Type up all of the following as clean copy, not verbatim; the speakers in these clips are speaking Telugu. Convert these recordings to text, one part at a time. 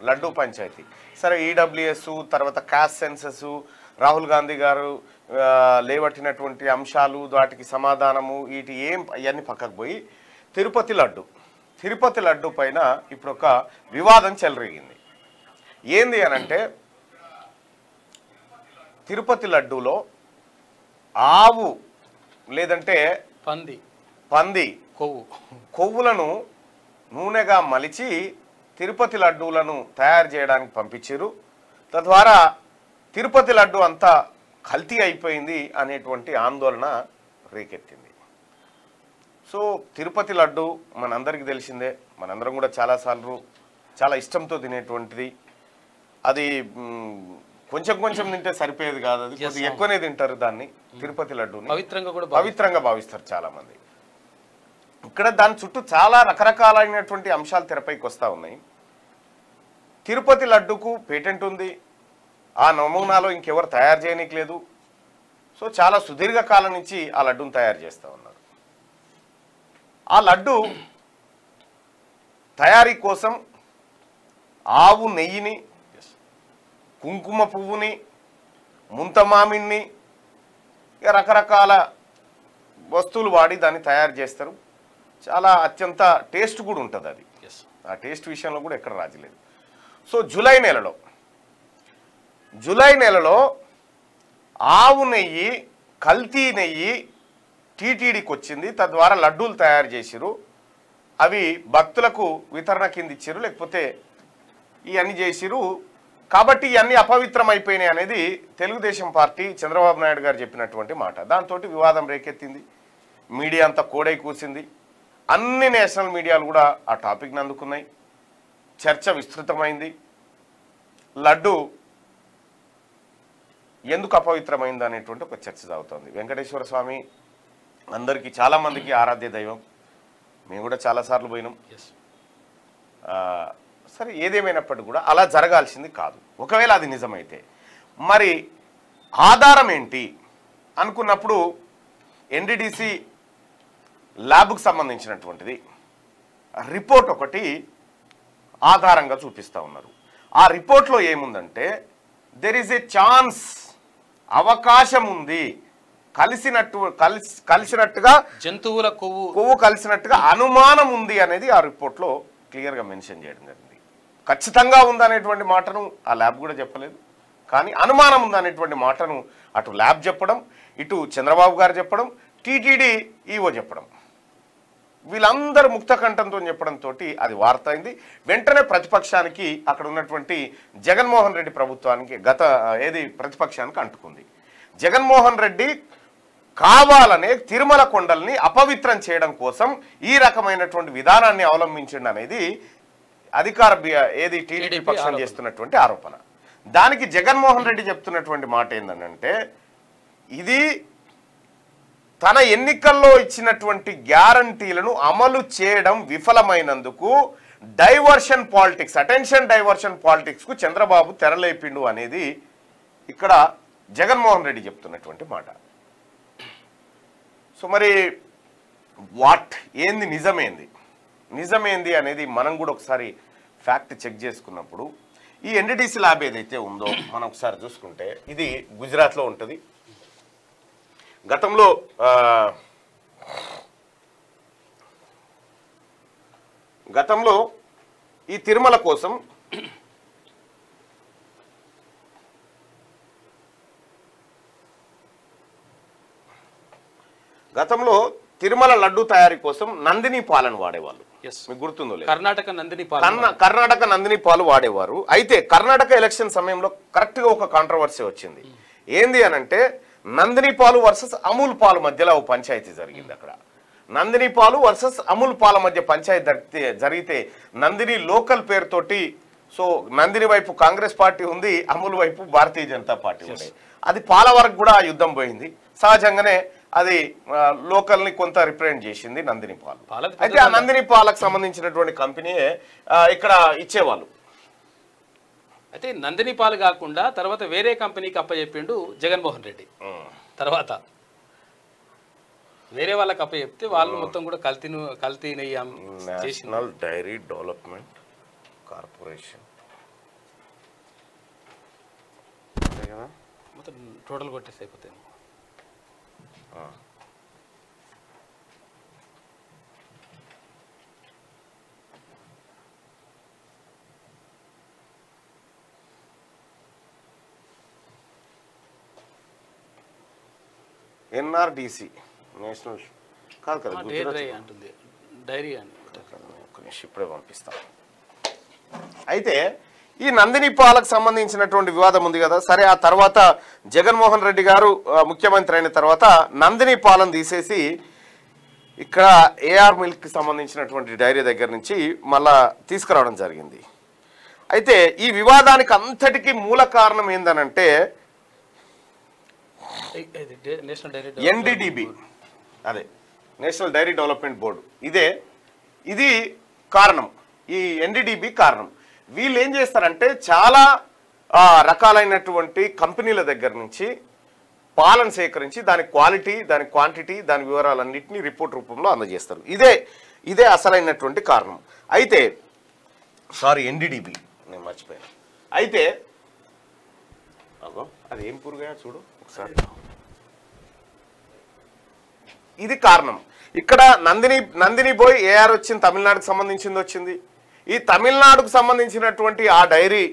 లడ్డూ పంచాయతీ. సరే, ఈడబ్ల్యూఎస్ తర్వాత కాస్ట్ సెన్సస్, రాహుల్ గాంధీ గారు లేవట్టినటువంటి అంశాలు, వాటికి సమాధానము, వీటి అవన్నీ పక్కకు పోయి తిరుపతి లడ్డు పైన ఇప్పుడు ఒక వివాదం చెలరేగింది. ఏంది అనంటే, తిరుపతి లడ్డూలో ఆవు లేదంటే పంది కొవ్వులను నూనెగా మలిచి తిరుపతి లడ్డూలను తయారు చేయడానికి పంపించారు. తద్వారా తిరుపతి లడ్డు అంతా కల్తీ అయిపోయింది అనేటువంటి ఆందోళన రేకెత్తింది. సో తిరుపతి లడ్డు మనందరికీ తెలిసిందే, మనందరం కూడా చాలాసార్లు చాలా ఇష్టంతో తినేటువంటిది. అది కొంచెం తింటే సరిపోయేది కాదు, అది కొద్దిగా ఎక్కువనే తింటారు. దాన్ని తిరుపతి లడ్డూని పవిత్రంగా భావిస్తారు చాలా మంది. ఇక్కడ దాని చుట్టూ చాలా రకరకాలైనటువంటి అంశాలు తెరపైకి వస్తూ ఉన్నాయి. తిరుపతి లడ్డుకు పేటెంట్ ఉంది, ఆ నమూనాలో ఇంకెవరు తయారు చేయనీకి లేదు. సో చాలా సుదీర్ఘకాలం నుంచి ఆ లడ్డూని తయారు చేస్తూ ఉన్నారు. ఆ లడ్డు తయారీ కోసం ఆవు నెయ్యిని, కుంకుమ పువ్వుని, ముంతమామిడిని, రకరకాల వస్తువులు వాడి దాన్ని తయారు చేస్తారు. చాలా అత్యంత టేస్ట్ కూడా ఉంటుంది అది. ఆ టేస్ట్ విషయంలో కూడా ఎక్కడ రాజీ లేదు. సో జూలై నెలలో ఆవు నెయ్యి, కల్తీ నెయ్యి టీటీడీకి వచ్చింది. తద్వారా లడ్డూలు తయారు చేసిరు. అవి భక్తులకు వితరణ కింద ఇచ్చారు, లేకపోతే ఇవన్నీ చేసిరు. కాబట్టి ఇవన్నీ అపవిత్రం అయిపోయినాయి అనేది తెలుగుదేశం పార్టీ చంద్రబాబు నాయుడు గారు చెప్పినటువంటి మాట. దాంతో వివాదం రేకెత్తింది. మీడియా అంతా కోడై కూసింది. అన్ని నేషనల్ మీడియాలు కూడా ఆ టాపిక్ని అందుకున్నాయి. చర్చ విస్తృతమైంది. లడ్డు ఎందుకు అపవిత్రమైంది అనేటువంటి ఒక చర్చ సాగుతోంది. వెంకటేశ్వర స్వామి అందరికీ, చాలామందికి ఆరాధ్య దైవం. మేము కూడా చాలాసార్లు పోయినాం. సరే, ఏదేమైనప్పటికీ కూడా అలా జరగాల్సింది కాదు. ఒకవేళ అది నిజమైతే మరి ఆధారం ఏంటి అనుకున్నప్పుడు ఎన్డీడీసీ ల్యాబ్కు సంబంధించినటువంటిది రిపోర్ట్ ఒకటి ఆధారంగా చూపిస్తూ ఉన్నారు. ఆ రిపోర్ట్లో ఏముందంటే, దెర్ ఈజ్ ఏ ఛాన్స్, అవకాశం ఉంది, కలిసినట్టుగా జంతువుల కొవ్వు కలిసినట్టుగా అనుమానం ఉంది అనేది ఆ రిపోర్ట్లో క్లియర్గా మెన్షన్ చేయడం జరిగింది. ఖచ్చితంగా ఉందనేటువంటి మాటను ఆ ల్యాబ్ కూడా చెప్పలేదు, కానీ అనుమానం ఉందనేటువంటి మాటను అటు ల్యాబ్ చెప్పడం, ఇటు చంద్రబాబు గారు చెప్పడం, టీటీడీ ఈవో చెప్పడం, వీళ్ళందరూ ముక్తకంఠంతో చెప్పడంతో అది వార్త అయింది. వెంటనే ప్రతిపక్షానికి, అక్కడ ఉన్నటువంటి జగన్మోహన్ రెడ్డి ప్రభుత్వానికి, ప్రతిపక్షానికి అంటుకుంది. జగన్మోహన్ రెడ్డి కావాలనే తిరుమల కొండల్ని అపవిత్రం చేయడం కోసం ఈ రకమైనటువంటి విధానాన్ని అవలంబించండి అనేది టీడీపీ పక్షం చేస్తున్నటువంటి ఆరోపణ. దానికి జగన్మోహన్ రెడ్డి చెప్తున్నటువంటి మాట ఏంటంటే, ఇది తన ఎన్నికల్లో ఇచ్చినటువంటి గ్యారంటీలను అమలు చేయడం విఫలమైనందుకు అటెన్షన్ డైవర్షన్ పాలిటిక్స్కు చంద్రబాబు తెరలేపిండు అనేది ఇక్కడ జగన్మోహన్ రెడ్డి చెప్తున్నటువంటి మాట. సో మరి నిజమేంది అనేది మనం కూడా ఒకసారి ఫ్యాక్ట్ చెక్ చేసుకున్నప్పుడు, ఈ ఎన్డీడీసీ ల్యాబ్ ఏదైతే ఉందో మనం ఒకసారి చూసుకుంటే, ఇది గుజరాత్లో ఉంటుంది. గతంలో ఈ తిరుమల కోసం తిరుమల లడ్డు తయారీ కోసం నందిని పాలను వాడేవాళ్ళు. మీకు గుర్తుందో లేదు, కర్ణాటక నందిని పాలు వాడేవారు. అయితే కర్ణాటక ఎలక్షన్ సమయంలో కరెక్ట్ గా ఒక కాంట్రవర్సీ వచ్చింది. ఏంది అనంటే, నందిని పాలు వర్సెస్ అమూల్ పాలు మధ్యలో ఒక పంచాయతీ జరిగింది. అక్కడ నందిని పాలు వర్సెస్ అమూల్ పాల మధ్య పంచాయతీ జరిగితే నందిని లోకల్ పేరుతోటి, సో నందిని వైపు కాంగ్రెస్ పార్టీ ఉంది, అమూల్ వైపు భారతీయ జనతా పార్టీ ఉంది. అది పాల వరకు కూడా యుద్ధం పోయింది. సహజంగానే అది లోకల్ని కొంత రిప్రజెంట్ చేసింది నందిని పాలు. అయితే ఆ నందిని పాలకు సంబంధించినటువంటి కంపెనీ ఇక్కడ ఇచ్చేవాళ్ళు. అయితే నందిని పాలు కాకుండా తర్వాత వేరే కంపెనీకి అప్పచెప్పిండు జగన్మోహన్ రెడ్డి. తర్వాత వేరే వాళ్ళకి అప్పచెప్తే వాళ్ళు మొత్తం కూడా కల్తీ నేషనల్ డైరీ డెవలప్మెంట్ కార్పొరేషన్ కదా, మొత్తం టోటల్ కొట్టేసి అయిపోతాయి. ఎన్ఆర్డిసి నేషనల్ కాదు కదా, అంటుంది డైరీ అని. ఒక నిమిషం ఇప్పుడే పంపిస్తాం. అయితే ఈ నందిని పాలకు సంబంధించినటువంటి వివాదం ఉంది కదా, సరే ఆ తర్వాత జగన్మోహన్ రెడ్డి గారు ముఖ్యమంత్రి అయిన తర్వాత నందిని పాలను తీసేసి ఇక్కడ ఏఆర్ మిల్క్కి సంబంధించినటువంటి డైరీ దగ్గర నుంచి మళ్ళా తీసుకురావడం జరిగింది. అయితే ఈ వివాదానికి అంతటికీ మూల కారణం ఏందనంటే ఎన్డీడీబీ, అదే నేషనల్ డైరీ డెవలప్మెంట్ బోర్డు, ఇది కారణం. ఈ ఎన్డీడీబీ కారణం. వీళ్ళు ఏం చేస్తారంటే చాలా రకాలైనటువంటి కంపెనీల దగ్గర నుంచి పాలను సేకరించి దాని క్వాలిటీ, దాని క్వాంటిటీ, దాని వివరాలన్నింటినీ రిపోర్ట్ రూపంలో అందజేస్తారు. ఇదే అసలైనటువంటి కారణం. అయితే ఎన్డీడీబీ నేను మర్చిపోయాను. అయితే అది ఏం పురుగా చూడు ఒకసారి, ఇది కారణం. ఇక్కడ నందిని పోయి ఏఆర్ వచ్చింది, తమిళనాడుకు సంబంధించింది వచ్చింది. ఈ తమిళనాడుకు సంబంధించినటువంటి ఆ డైరీ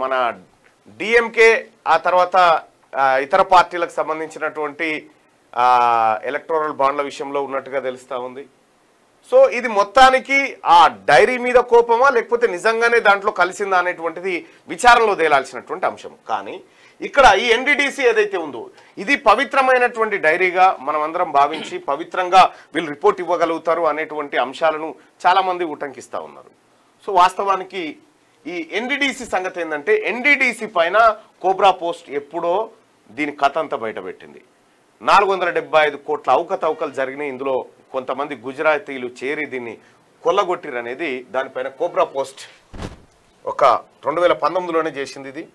మన డిఎంకే ఆ తర్వాత ఇతర పార్టీలకు సంబంధించినటువంటి ఎలక్టోరల్ బాండ్ల విషయంలో ఉన్నట్టుగా తెలుస్తూ ఉంది. సో ఇది మొత్తానికి ఆ డైరీ మీద కోపమా లేకపోతే నిజంగానే దాంట్లో కలిసిందా అనేటువంటిది విచారణలో తేలాల్సినటువంటి అంశం. కానీ ఇక్కడ ఈ ఎన్డీడీసీ ఏదైతే ఉందో ఇది పవిత్రమైనటువంటి డైరీగా మనం అందరం భావించి పవిత్రంగా వీళ్ళు రిపోర్ట్ ఇవ్వగలుగుతారు అనేటువంటి అంశాలను చాలామంది ఉటంకిస్తూ ఉన్నారు. సో వాస్తవానికి ఈ ఎన్డీడీసీ సంగతి ఏంటంటే ఎన్డీడీసీ పైన కోబ్రా పోస్ట్ ఎప్పుడో దీని కథ అంతా బయటపెట్టింది. 475 కోట్ల అవకతవకలు జరిగినాయి. ఇందులో కొంతమంది గుజరాతీలు చేరి దీన్ని కొల్లగొట్టిరు అనేది దానిపైన కోబ్రా పోస్ట్ ఒక 2019లోనే చేసింది. ఇది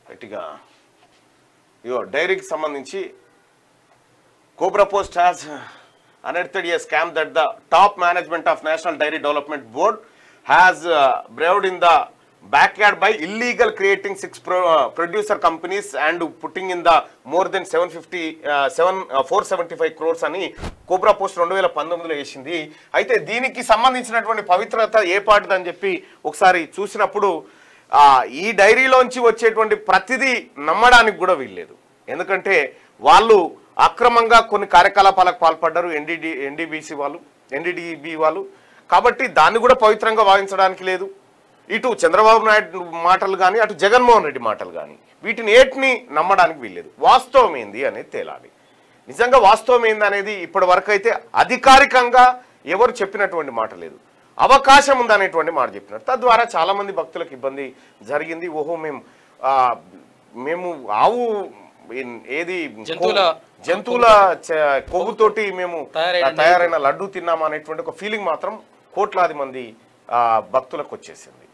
గట్టిగా డైరీకి సంబంధించి cobra post has unearthed a scam that the top management of National Dairy Development Board has braved in the backyard by illegal creating 6 producer companies and putting in the more than 475 crores అని కోబ్రా పోస్ట్ 2019లో వేసింది. అయితే దీనికి సంబంధించినటువంటి పవిత్రత ఏ పాటిదని చెప్పి ఒకసారి చూసినప్పుడు ఈ డైరీలోంచి వచ్చేటువంటి ప్రతిదీ నమ్మడానికి కూడా వీల్లేదు. ఎందుకంటే వాళ్ళు అక్రమంగా కొన్ని కార్యకలాపాలకు పాల్పడ్డారు ఎన్డీడీబీ వాళ్ళు. కాబట్టి దాన్ని కూడా పవిత్రంగా భావించడానికి లేదు. ఇటు చంద్రబాబు నాయుడు మాటలు కానీ అటు జగన్మోహన్ రెడ్డి మాటలు కానీ వీటిని ఏటిని నమ్మడానికి వీల్లేదు. వాస్తవం ఏంది అనేది తేలాలి. నిజంగా వాస్తవం ఏంది అనేది ఇప్పటి వరకు అయితే అధికారికంగా ఎవరు చెప్పినటువంటి మాట లేదు. అవకాశం ఉందనేటువంటి మాట చెప్పినారు. తద్వారా చాలామంది భక్తులకు ఇబ్బంది జరిగింది. ఓహో మేము ఆవు ఏది జంతువుల కొవ్వుతోటి మేము తయారైన లడ్డూ తిన్నామా అనేటువంటి ఒక ఫీలింగ్ మాత్రం కోట్లాది మంది భక్తులకు వచ్చేసింది.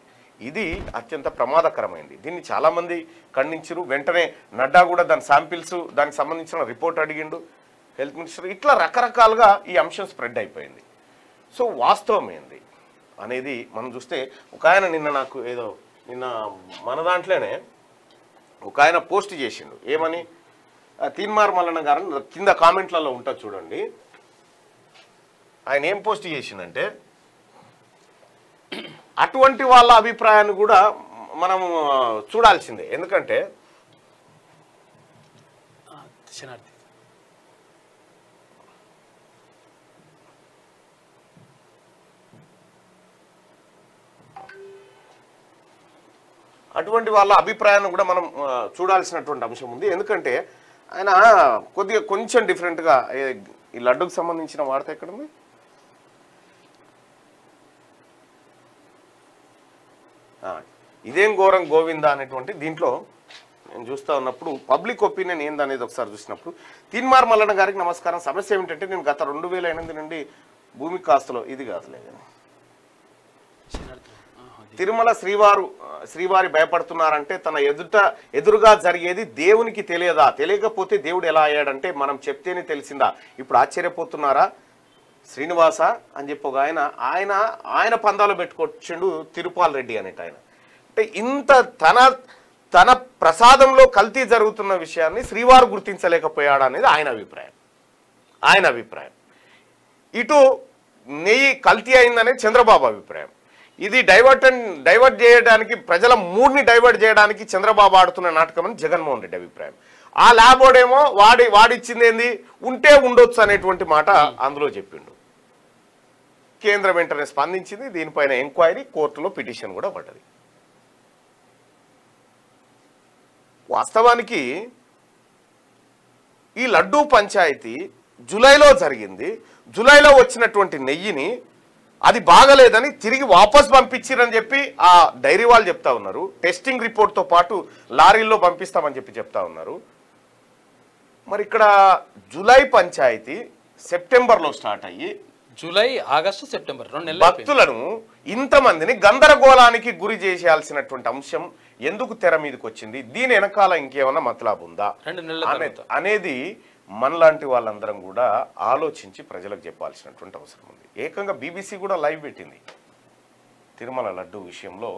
ఇది అత్యంత ప్రమాదకరమైంది. దీన్ని చాలామంది ఖండించారు. వెంటనే నడ్డా కూడా దాని శాంపిల్స్ దానికి సంబంధించిన రిపోర్ట్ అడిగిండు హెల్త్ మినిస్టర్. ఇట్లా రకరకాలుగా ఈ అంశం స్ప్రెడ్ అయిపోయింది. సో వాస్తవం ఏంది అనేది మనం చూస్తే ఒక ఆయన నిన్న మన దాంట్లోనే ఒక ఆయన పోస్ట్ చేసిండు. ఏమని తీన్మార్ మల్లన్న గారు కింద కామెంట్లలో ఉంటుంది చూడండి. ఆయన ఏం పోస్ట్ చేసిండంటే అటువంటి వాళ్ళ అభిప్రాయాన్ని కూడా మనము చూడాల్సిందే. ఎందుకంటే అటువంటి వాళ్ళ అభిప్రాయాన్ని కూడా మనం చూడాల్సినటువంటి అంశం ఉంది. ఎందుకంటే ఆయన కొంచెం డిఫరెంట్గా ఈ లడ్డుకు సంబంధించిన వార్త ఎక్కడుంది, ఇదేం ఘోరం గోవింద అనేటువంటి దీంట్లో నేను చూస్తూ ఉన్నప్పుడు పబ్లిక్ ఒపీనియన్ ఏందనేది ఒకసారి చూసినప్పుడు తీన్మార్ మల్లన్న గారికి నమస్కారం. సమస్య ఏమిటంటే నేను గత 2008 నుండి భూమి కాస్తులో ఇది కాదులే తిరుమల శ్రీవారు శ్రీవారి భయపడుతున్నారంటే తన ఎదురుగా జరిగేది దేవునికి తెలియదా? తెలియకపోతే దేవుడు ఎలా అయ్యాడంటే మనం చెప్తేనే తెలిసిందా? ఇప్పుడు ఆశ్చర్యపోతున్నారా? శ్రీనివాస అని చెప్పి ఒక ఆయన పందాలు పెట్టుకొచ్చిండు తిరుపాల్ రెడ్డి అనేట ఆయన. అంటే ఇంత తన ప్రసాదంలో కల్తీ జరుగుతున్న విషయాన్ని శ్రీవారు గుర్తించలేకపోయాడు అనేది ఆయన అభిప్రాయం. ఇటు నెయ్యి కల్తీ అయిందనేది చంద్రబాబు అభిప్రాయం. ఇది డైవర్ట్ చేయడానికి, ప్రజల మూడ్ని డైవర్ట్ చేయడానికి చంద్రబాబు ఆడుతున్న నాటకం అని జగన్మోహన్ రెడ్డి అభిప్రాయం. ఆ ల్యాబోడేమో వాడిచ్చింది ఏంది, ఉంటే ఉండొచ్చు అనేటువంటి మాట అందులో చెప్పిండు. కేంద్రం వెంటనే స్పందించింది. దీనిపైన ఎంక్వైరీ, కోర్టులో పిటిషన్ కూడా పడ్డది. వాస్తవానికి ఈ లడ్డూ పంచాయతీ జూలైలో జరిగింది. జూలైలో వచ్చినటువంటి నెయ్యిని అది బాగలేదని తిరిగి వాపస్ పంపించిరని చెప్పి ఆ డైరీ వాళ్ళు చెప్తా ఉన్నారు. టెస్టింగ్ రిపోర్ట్తో పాటు లారీల్లో పంపిస్తామని చెప్పి చెప్తా ఉన్నారు. మరి ఇక్కడ జూలై పంచాయతీ సెప్టెంబర్లో స్టార్ట్ అయ్యి జూలై, ఆగస్టు, సెప్టెంబర్ 2 నెలలు భక్తులను ఇంతమందిని గందరగోళానికి గురి చేయాల్సినటువంటి అంశం ఎందుకు తెర మీదకి వచ్చింది? దీని వెనకాల ఇంకేమన్నా మతలాబు ఉందా అనేది మనలాంటి వాళ్ళందరం కూడా ఆలోచించి ప్రజలకు చెప్పాల్సినటువంటి అవసరం ఉంది. ఏకంగా బీబీసీ కూడా లైవ్ పెట్టింది తిరుమల లడ్డు విషయంలో.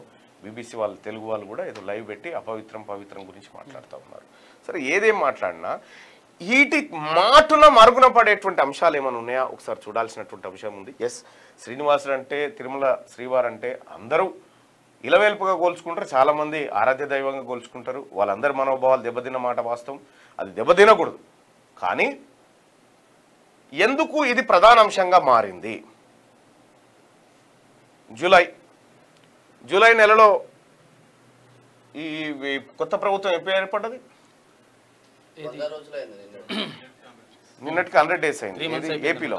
బీబీసీ వాళ్ళు, తెలుగు వాళ్ళు కూడా ఏదో లైవ్ పెట్టి పవిత్రం గురించి మాట్లాడుతూ ఉన్నారు. సరే, ఏదేం మాట్లాడినా వీటి మాటున మరుగున పడేటువంటి అంశాలు ఏమైనా ఉన్నాయా ఒకసారి చూడాల్సినటువంటి అంశం ఉంది. ఎస్, శ్రీనివాసుడు అంటే, తిరుమల శ్రీవారు అంటే అందరూ ఇలవేల్పుగా కోల్చుకుంటారు, చాలామంది ఆరాధ్య దైవంగా కోల్చుకుంటారు. వాళ్ళందరి మనోభావాలు దెబ్బతిన్న మాట వాస్తవం, అది దెబ్బతినకూడదు. కానీ ఎందుకు ఇది ప్రధాన అంశంగా మారింది? జూలై నెలలో ఈ కొత్త ప్రభుత్వం ఎప్పుడు ఏర్పడ్డది? నిన్నటికి 100 days అయింది ఏపీలో.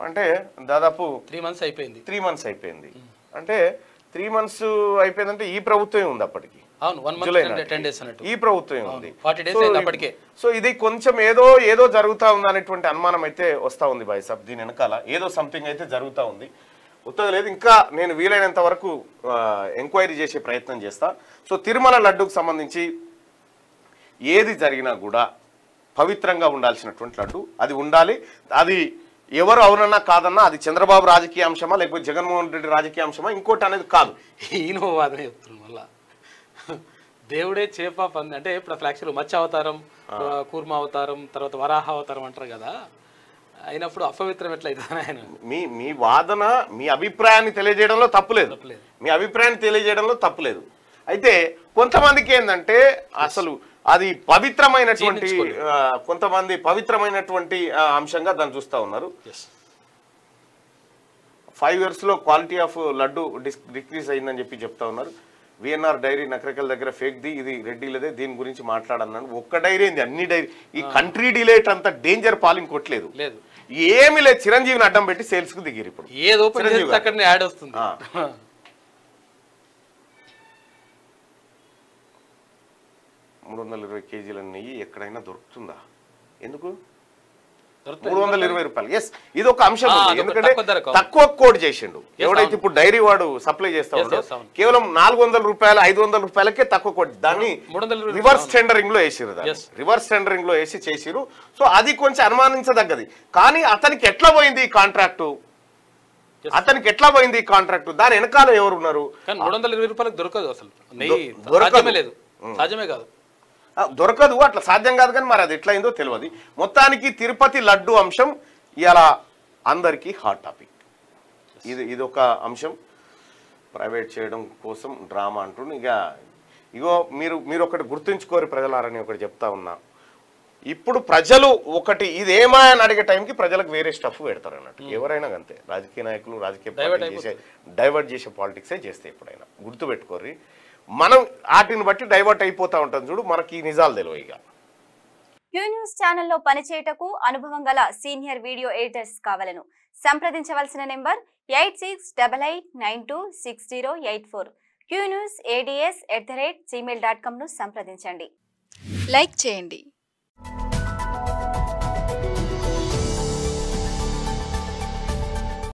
అంటే దాదాపు 3 months అయిపోయింది. 3 months అయిపోయింది. అంటే 3 months అయిపోయిందంటే ఈ ప్రభుత్వమే ఉంది అప్పటికి. ఈ ప్రభుత్వమే ఉంది. సో ఇది కొంచెం ఏదో జరుగుతా ఉంది అనేటువంటి అనుమానం అయితే వస్తా ఉంది బాయ్ సాబ్. దీని వెనకాల ఏదో సంథింగ్ అయితే జరుగుతూ ఉంది. ఉత్తగలేదు. ఇంకా నేను వీలైనంత వరకు ఎంక్వైరీ చేసే ప్రయత్నం చేస్తా. సో తిరుమల లడ్డూకు సంబంధించి ఏది జరిగినా కూడా పవిత్రంగా ఉండాల్సినటువంటి లడ్డు అది ఉండాలి. అది ఎవరు అవునన్నా కాదన్నా అది చంద్రబాబు రాజకీయ అంశమా లేకపోతే జగన్మోహన్ రెడ్డి రాజకీయ అంశమా ఇంకోటి అనేది కాదు. ఈయన వాదన చెప్తున్నాను. మళ్ళా దేవుడే చేప పంది అంటే ఇప్పుడు ఫ్లాక్చర్ మత్స్య అవతారం, కూర్మ అవతారం, తర్వాత వరాహ అవతారం అంటారు కదా. అయినప్పుడు అపవిత్రం ఎట్లయితే ఆయన మీ వాదన, మీ అభిప్రాయాన్ని తెలియజేయడంలో తప్పులేదు. మీ అభిప్రాయాన్ని తెలియజేయడంలో తప్పులేదు. అయితే కొంతమందికి ఏంటంటే అసలు అది పవిత్రమైనటువంటి, కొంతమంది పవిత్రమైనటువంటి అంశంగా దాన్ని చూస్తూ ఉన్నారు. 5 yearsలో క్వాలిటీ ఆఫ్ లడ్డు డిక్రీజ్ అయిందని చెప్పి చెప్తా ఉన్నారు. విఎన్ఆర్ డైరీ నకరకల్ దగ్గర ఫేక్ది, ఇది రెడ్డిలదే, దీని గురించి మాట్లాడన్నాను. ఒక్క డైరీ ఏంది, అన్ని డైరీ. ఈ కంట్రీ డిలేట్ అంత డేంజర్ పాలింగ్ కొట్టలేదు, ఏమి లేదు. చిరంజీవిని అడ్డం పెట్టి సేల్స్ కు దిగిరు. ఇప్పుడు ఏదో యాడ్ వస్తుంది. 320 kgs నెయ్యి ఎక్కడైనా దొరుకుతుందా? ఎందుకు 320 రూపాయలు? ఎస్, ఇది ఒక అంశం ఉంది. ఎందుకంటే తక్కువ కోడ్ చేసిండు ఎవడైతే ఇప్పుడు డైరీ వాడు సప్లై చేస్తా ఉన్నాడు. కేవలం 400 రూపాయలు 500 రూపాయలకే తక్కువ కోడ్. దాన్ని రివర్స్ టెండరింగ్ లో వేసిరు, రివర్స్ టెండరింగ్ లో వేసి చేసిరు. సో అది కొంచెం అనుమానించదగ్గది. కానీ అతనికి ఎట్లా పోయింది ఈ కాంట్రాక్టు? దాని వెనకాల ఎవరు ఉన్నారు? 320 రూపాయలకు దొరకదు అసలు. సాధ్యమే కాదు, దొరకదు, అట్లా సాధ్యం కాదు. కానీ మరి అది ఎట్లయిందో తెలియదు. మొత్తానికి తిరుపతి లడ్డు అంశం ఇలా అందరికీ హాట్ టాపిక్. ఇది ఒక అంశం. ప్రైవేట్ చేయడం కోసం డ్రామా అంటుండు. ఇగో మీరు ఒకటి గుర్తుంచుకోరు ప్రజలారని ఒకటి చెప్తా ఉన్నా. ఇప్పుడు ప్రజలు ఒకటి ఇదేమా అని అడిగే టైంకి ప్రజలకు వేరే స్టఫ్ పెడతారు అన్నట్టు. ఎవరైనా అంతే, రాజకీయ నాయకులు రాజకీయ డైవర్ట్ చేసే పాలిటిక్సే చేస్తే ఎప్పుడైనా గుర్తుపెట్టుకోర్రి. మనం వాటిని బట్టి డైవర్ట్ అయిపోతా ఉంటాం చూడు, మనకి నిజాలు తెలియవు. ఇక క్యూ న్యూస్ ఛానల్లో పనిచేయటకు అనుభవం గల సీనియర్ వీడియో ఎడిటర్స్ కావాలను సంప్రదించవలసిన నెంబర్ 8688926084. qnewsads@gmail.com ను సంప్రదించండి. లైక్ చేయండి,